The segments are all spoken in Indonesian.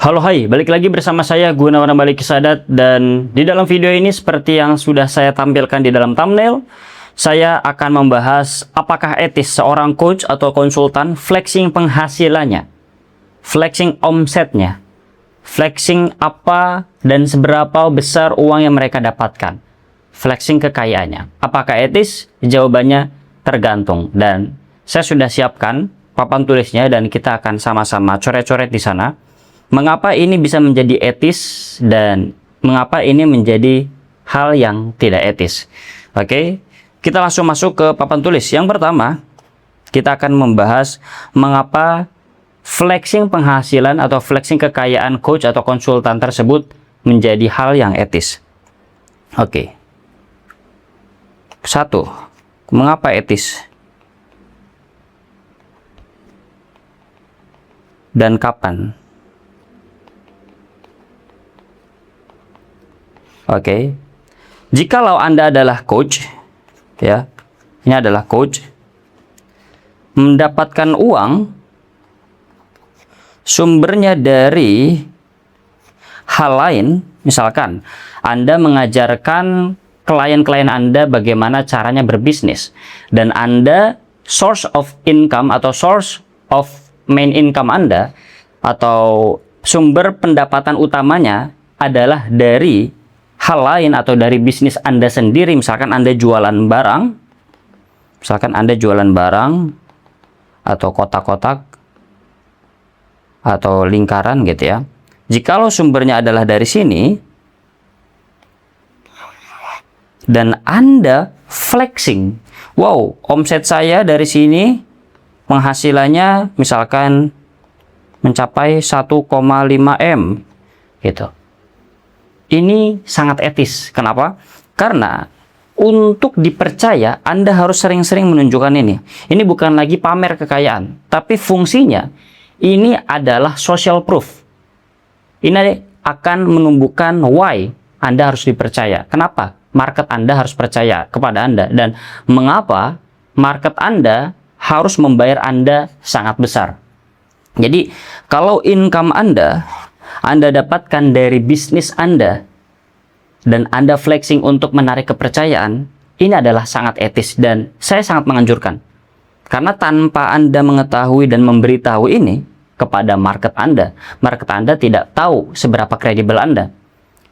Halo hai, balik lagi bersama saya Gunawan Balik Sadat, dan di dalam video ini seperti yang sudah saya tampilkan di dalam thumbnail, saya akan membahas apakah etis seorang coach atau konsultan flexing penghasilannya, flexing omsetnya, flexing apa dan seberapa besar uang yang mereka dapatkan, flexing kekayaannya. Apakah etis? Jawabannya tergantung, dan saya sudah siapkan papan tulisnya dan kita akan sama-sama coret-coret di sana. Mengapa ini bisa menjadi etis dan mengapa ini menjadi hal yang tidak etis? Oke, kita langsung masuk ke papan tulis. Yang pertama, kita akan membahas mengapa flexing penghasilan atau flexing kekayaan coach atau konsultan tersebut menjadi hal yang etis. Oke. Satu, mengapa etis? Dan kapan? Oke, jikalau Anda adalah coach, ya, ini adalah coach, mendapatkan uang sumbernya dari hal lain, misalkan Anda mengajarkan klien-klien Anda bagaimana caranya berbisnis, dan Anda source of income atau source of main income Anda atau sumber pendapatan utamanya adalah dari hal lain atau dari bisnis Anda sendiri. Misalkan Anda jualan barang, atau kotak-kotak atau lingkaran gitu ya. Jikalau sumbernya adalah dari sini dan Anda flexing, wow, omset saya dari sini penghasilannya misalkan mencapai 1,5 M gitu. Ini sangat etis. Kenapa? Karena untuk dipercaya, Anda harus sering-sering menunjukkan ini. Ini bukan lagi pamer kekayaan, tapi fungsinya ini adalah social proof. Ini akan menumbuhkan why Anda harus dipercaya. Kenapa? Market Anda harus percaya kepada Anda. Dan mengapa market Anda harus membayar Anda sangat besar. Jadi, kalau income Anda dapatkan dari bisnis Anda, dan Anda flexing untuk menarik kepercayaan, ini adalah sangat etis dan saya sangat menganjurkan. Karena tanpa Anda mengetahui dan memberitahu ini kepada market Anda tidak tahu seberapa kredibel Anda.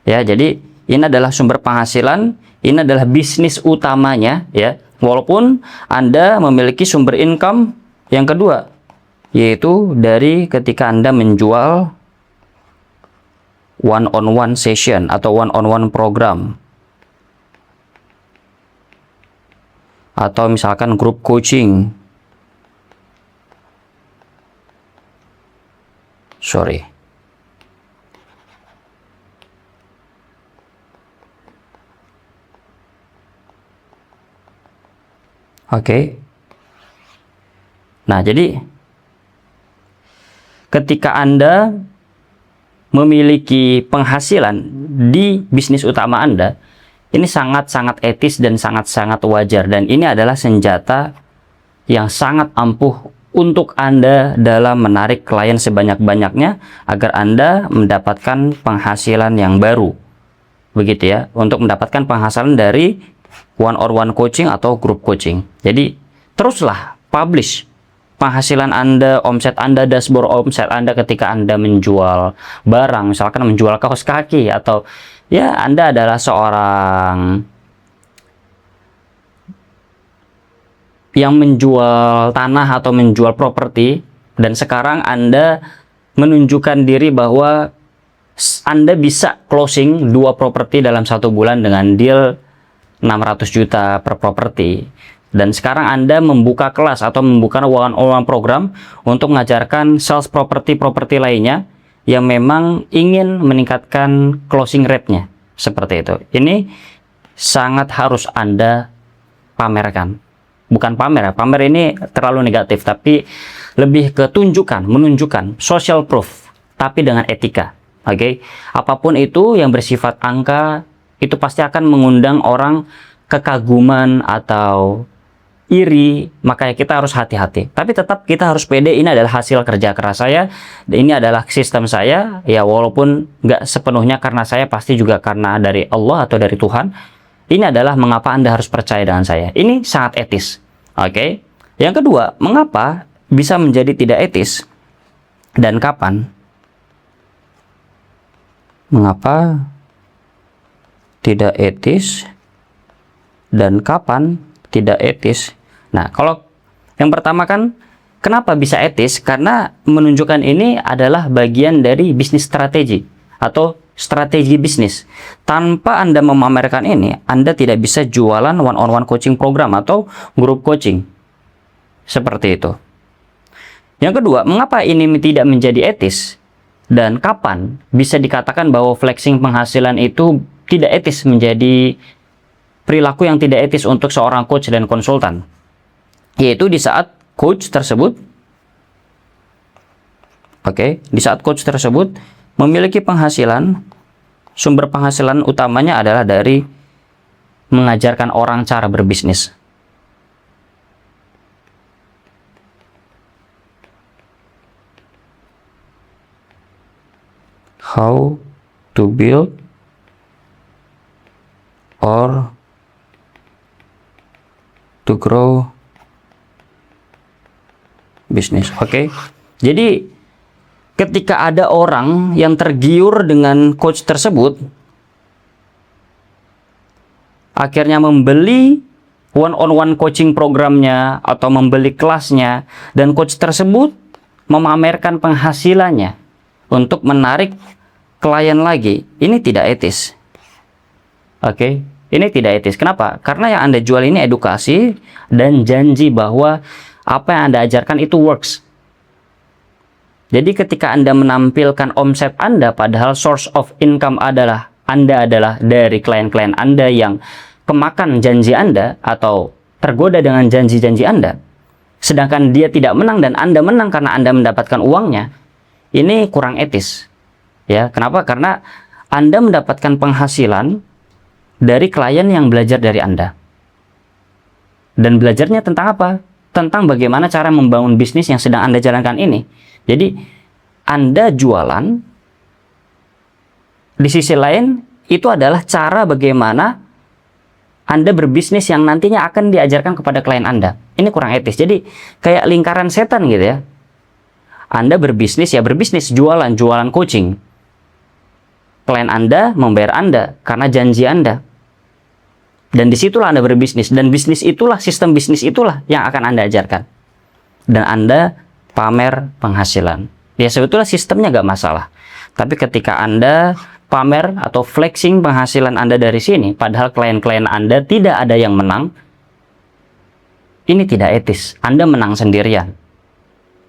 Ya, jadi ini adalah sumber penghasilan, ini adalah bisnis utamanya, ya. Walaupun Anda memiliki sumber income yang kedua, yaitu dari ketika Anda menjual one-on-one session atau one-on-one program, atau misalkan grup coaching. Oke. Nah, jadi ketika Anda memiliki penghasilan di bisnis utama Anda, ini sangat-sangat etis dan sangat-sangat wajar, dan ini adalah senjata yang sangat ampuh untuk Anda dalam menarik klien sebanyak-banyaknya agar Anda mendapatkan penghasilan yang baru. Begitu ya, untuk mendapatkan penghasilan dari one-on-one coaching atau group coaching. Jadi, teruslah publish penghasilan Anda, omset Anda, dashboard omset Anda ketika Anda menjual barang, misalkan menjual kaos kaki, atau ya Anda adalah seorang yang menjual tanah atau menjual properti, dan sekarang Anda menunjukkan diri bahwa Anda bisa closing 2 properti dalam 1 bulan dengan deal 600 juta per properti. Dan sekarang Anda membuka kelas atau membuka one-on-one program untuk mengajarkan sales properti lainnya yang memang ingin meningkatkan closing rate-nya. Seperti itu. Ini sangat harus Anda pamerkan. Bukan pamer ya, pamer ini terlalu negatif, tapi lebih ke menunjukkan social proof, tapi dengan etika. Oke? Apapun itu yang bersifat angka, itu pasti akan mengundang orang kekaguman atau iri, makanya kita harus hati-hati. Tapi tetap kita harus pede, ini adalah hasil kerja keras saya, ini adalah sistem saya, ya walaupun nggak sepenuhnya karena saya, pasti juga karena dari Allah atau dari Tuhan. Ini adalah mengapa Anda harus percaya dengan saya. Ini sangat etis. Oke. Yang kedua, mengapa bisa menjadi tidak etis dan kapan? Mengapa tidak etis dan kapan tidak etis? Nah, kalau yang pertama kan, kenapa bisa etis? Karena menunjukkan ini adalah bagian dari bisnis strategi atau strategi bisnis. Tanpa Anda memamerkan ini, Anda tidak bisa jualan one-on-one coaching program atau grup coaching. Seperti itu. Yang kedua, mengapa ini tidak menjadi etis? Dan kapan bisa dikatakan bahwa flexing penghasilan itu tidak etis, menjadi perilaku yang tidak etis untuk seorang coach dan konsultan? Yaitu di saat coach tersebut, di saat coach tersebut memiliki penghasilan, sumber penghasilan utamanya adalah dari mengajarkan orang cara berbisnis. How to build or to grow bisnis. Jadi ketika ada orang yang tergiur dengan coach tersebut, akhirnya membeli one-on-one coaching programnya atau membeli kelasnya, dan coach tersebut memamerkan penghasilannya untuk menarik klien lagi, ini tidak etis. Ini tidak etis. Kenapa? Karena yang Anda jual ini edukasi dan janji bahwa apa yang Anda ajarkan itu works. Jadi ketika Anda menampilkan omset Anda, padahal source of income Anda adalah dari klien-klien Anda yang kemakan janji Anda atau tergoda dengan janji-janji Anda, sedangkan dia tidak menang dan Anda menang karena Anda mendapatkan uangnya, ini kurang etis. Ya, kenapa? Karena Anda mendapatkan penghasilan dari klien yang belajar dari Anda. Dan belajarnya tentang apa? Tentang bagaimana cara membangun bisnis yang sedang Anda jalankan ini. Jadi, Anda jualan, di sisi lain, itu adalah cara bagaimana Anda berbisnis yang nantinya akan diajarkan kepada klien Anda. Ini kurang etis. Jadi, kayak lingkaran setan gitu ya. Anda berbisnis, jualan coaching. Klien Anda membayar Anda karena janji Anda. Dan disitulah Anda berbisnis. Dan bisnis itulah, sistem bisnis itulah yang akan Anda ajarkan. Dan Anda pamer penghasilan. Ya sebetulnya sistemnya nggak masalah. Tapi ketika Anda pamer atau flexing penghasilan Anda dari sini, padahal klien-klien Anda tidak ada yang menang, ini tidak etis. Anda menang sendirian.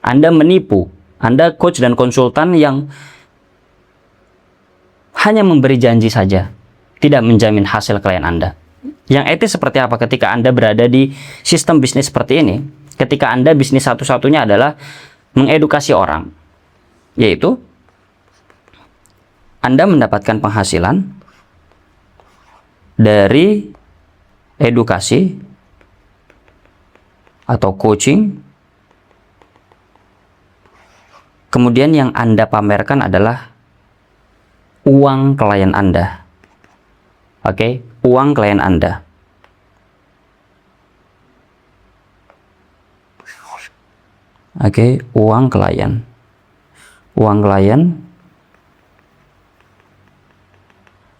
Anda menipu. Anda coach dan konsultan yang hanya memberi janji saja, tidak menjamin hasil klien Anda. Yang etis seperti apa ketika Anda berada di sistem bisnis seperti ini? Ketika Anda bisnis satu-satunya adalah mengedukasi orang, yaitu Anda mendapatkan penghasilan dari edukasi atau coaching, kemudian yang Anda pamerkan adalah uang klien Anda. Uang klien Anda. Uang klien. Uang klien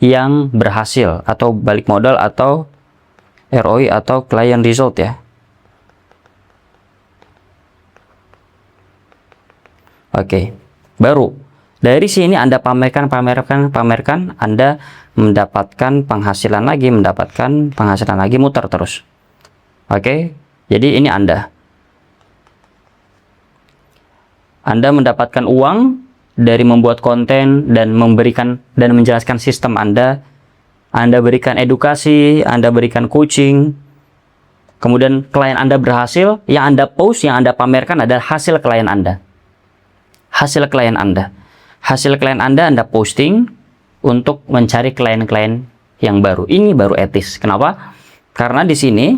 yang berhasil atau balik modal atau ROI atau client result ya. Baru dari sini Anda pamerkan, Anda mendapatkan penghasilan lagi, muter terus. Jadi ini Anda mendapatkan uang dari membuat konten dan memberikan dan menjelaskan sistem Anda. Anda berikan edukasi, Anda berikan coaching. Kemudian klien Anda berhasil, yang Anda post, yang Anda pamerkan adalah hasil klien Anda. Hasil klien Anda posting untuk mencari klien-klien yang baru. Ini baru etis. Kenapa? Karena di sini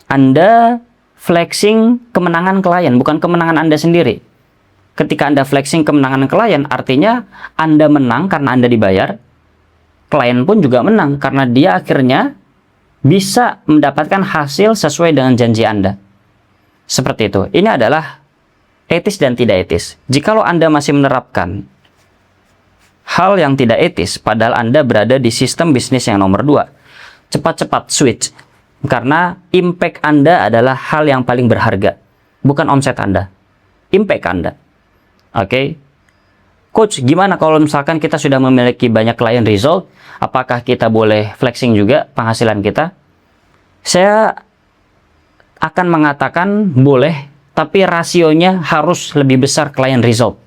Anda flexing kemenangan klien, bukan kemenangan Anda sendiri. Ketika Anda flexing kemenangan klien, artinya Anda menang karena Anda dibayar, klien pun juga menang karena dia akhirnya bisa mendapatkan hasil sesuai dengan janji Anda. Seperti itu. Ini adalah etis dan tidak etis. Jikalau Anda masih menerapkan hal yang tidak etis, padahal Anda berada di sistem bisnis yang nomor 2, cepat-cepat switch. Karena impact Anda adalah hal yang paling berharga. Bukan omset Anda. Impact Anda. Oke. Coach, gimana kalau misalkan kita sudah memiliki banyak klien result? Apakah kita boleh flexing juga penghasilan kita? Saya akan mengatakan boleh, tapi rasionya harus lebih besar klien result,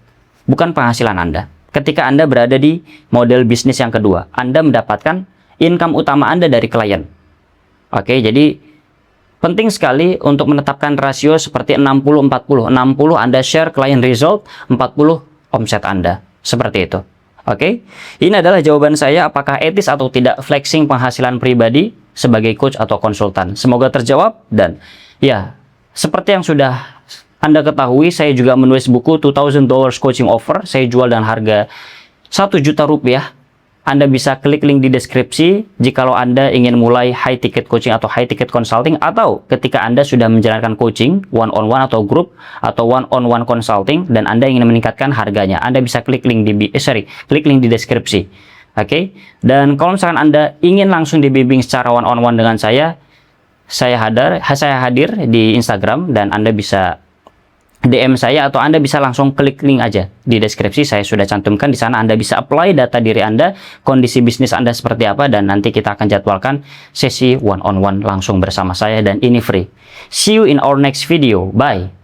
bukan penghasilan Anda. Ketika Anda berada di model bisnis yang kedua, Anda mendapatkan income utama Anda dari klien. Oke, jadi penting sekali untuk menetapkan rasio seperti 60-40. 60 Anda share klien result, 40 omset Anda. Seperti itu. Oke, ini adalah jawaban saya apakah etis atau tidak flexing penghasilan pribadi sebagai coach atau konsultan. Semoga terjawab dan ya, seperti yang sudah Anda ketahui, saya juga menulis buku $2,000 coaching offer. Saya jual dengan harga 1 juta rupiah. Anda bisa klik link di deskripsi jikalau Anda ingin mulai high ticket coaching atau high ticket consulting, atau ketika Anda sudah menjalankan coaching one-on-one atau group atau one-on-one consulting dan Anda ingin meningkatkan harganya. Anda bisa klik link di klik link di deskripsi. Oke. Dan kalau misalkan Anda ingin langsung dibimbing secara one-on-one dengan saya hadir di Instagram dan Anda bisa DM saya atau Anda bisa langsung klik link aja di deskripsi. Saya sudah cantumkan di sana. Anda bisa apply data diri Anda, kondisi bisnis Anda seperti apa, dan nanti kita akan jadwalkan sesi one-on-one langsung bersama saya dan ini free. See you in our next video. Bye.